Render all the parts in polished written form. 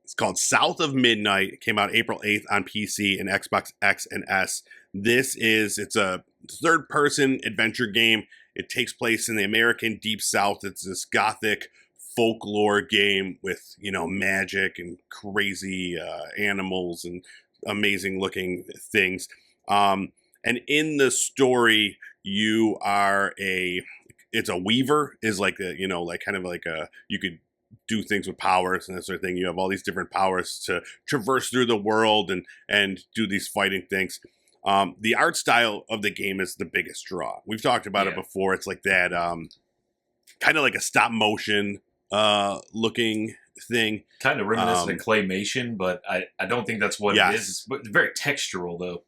It's called South of Midnight. It came out April 8th on PC and Xbox X and S. It's a third person adventure game. It takes place in the American Deep South. It's this gothic folklore game with, magic and crazy animals and amazing looking things. And in the story, it's a weaver, is like like kind of like you could do things with powers and that sort of thing. You have all these different powers to traverse through the world and do these fighting things. The art style of the game is the biggest draw. We've talked about it before. It's like that kind of like a stop motion looking thing. Kind of reminiscent of claymation, but I don't think that's what it is. It's very textural, though.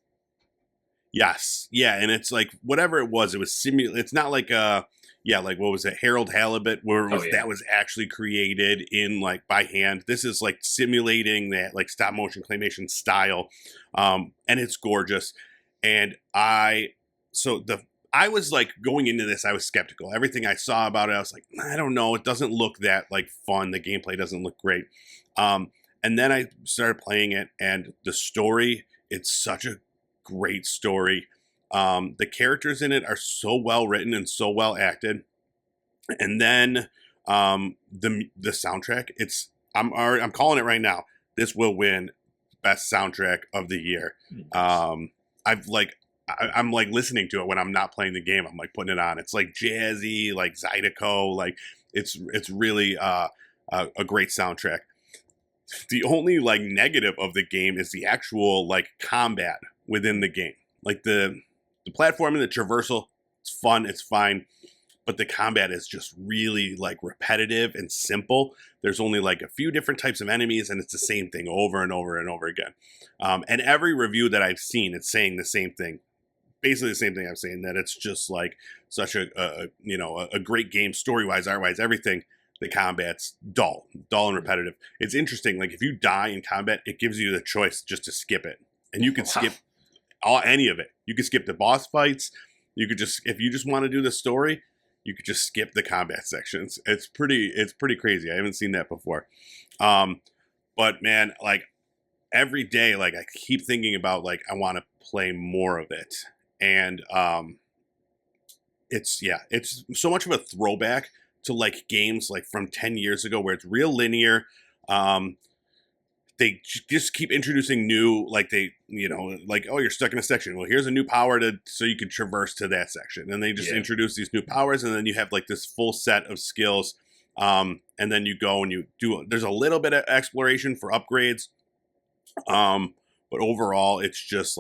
Yes. Yeah, and it's like whatever it was it's not like like what was it, Harold Halibut, where that was actually created in like by hand. This is like simulating that like stop motion claymation style. And it's gorgeous. And I was like going into this, I was skeptical. Everything I saw about it, I was like, I don't know, it doesn't look that like fun. The gameplay doesn't look great. And then I started playing it, and the story, it's such a great story. The characters in it are so well written and so well acted. And then the soundtrack, I'm calling it right now. This will win best soundtrack of the year. I'm like listening to it when I'm not playing the game. I'm like putting it on. It's like jazzy, like Zydeco, like it's really a great soundtrack. The only like negative of the game is the actual like combat within the game. Like the platforming, the traversal, it's fun, it's fine, but the combat is just really like repetitive and simple. There's only like a few different types of enemies, and it's the same thing over and over and over again. And every review that I've seen, it's saying the same thing. Basically the same thing I'm saying, that it's just like such a great game, story-wise, art-wise, everything. The combat's dull and repetitive. It's interesting, like if you die in combat, it gives you the choice just to skip it. And you can skip any of it. You can skip the boss fights. You could just, if you just want to do the story, you could just skip the combat sections. It's pretty crazy. I haven't seen that before. But man, like every day, like I keep thinking about like I want to play more of it. And it's so much of a throwback to like games like from 10 years ago where it's real linear. They just keep introducing new, like like, oh, you're stuck in a section. Well, here's a new power so you can traverse to that section. And they just introduce these new powers, and then you have like this full set of skills. And then you go and there's a little bit of exploration for upgrades. But overall, it's just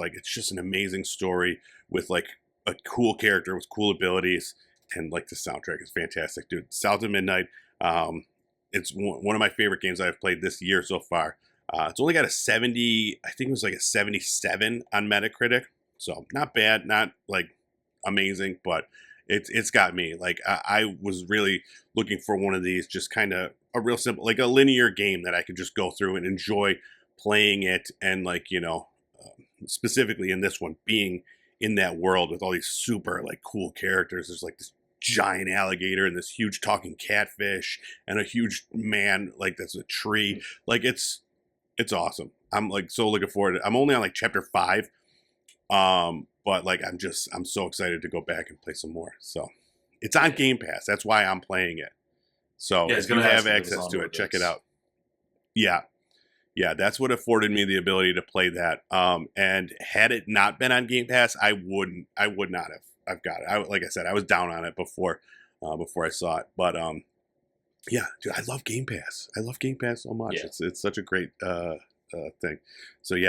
an amazing story with like a cool character with cool abilities. And like the soundtrack is fantastic, dude. South of Midnight. It's one of my favorite games I've played this year so far. It's only got a 70, I think it was like a 77 on Metacritic. So not bad, not like amazing, but it's got me. Like I was really looking for one of these, just kind of a real simple, like a linear game that I could just go through and enjoy playing it. And like, specifically in this one, being in that world with all these super like cool characters. There's like this giant alligator and this huge talking catfish and a huge man like that's a tree. Like it's awesome. I'm like so looking forward to it. I'm only on like chapter 5. But like I'm so excited to go back and play some more. So it's on Game Pass. That's why I'm playing it. So if you have access to it, check it out. Yeah. Yeah, that's what afforded me the ability to play that. And had it not been on Game Pass, I would not have. I've got it. Like I said, I was down on it before I saw it. But yeah, dude, I love Game Pass. I love Game Pass so much. Yeah. It's such a great thing. So yeah,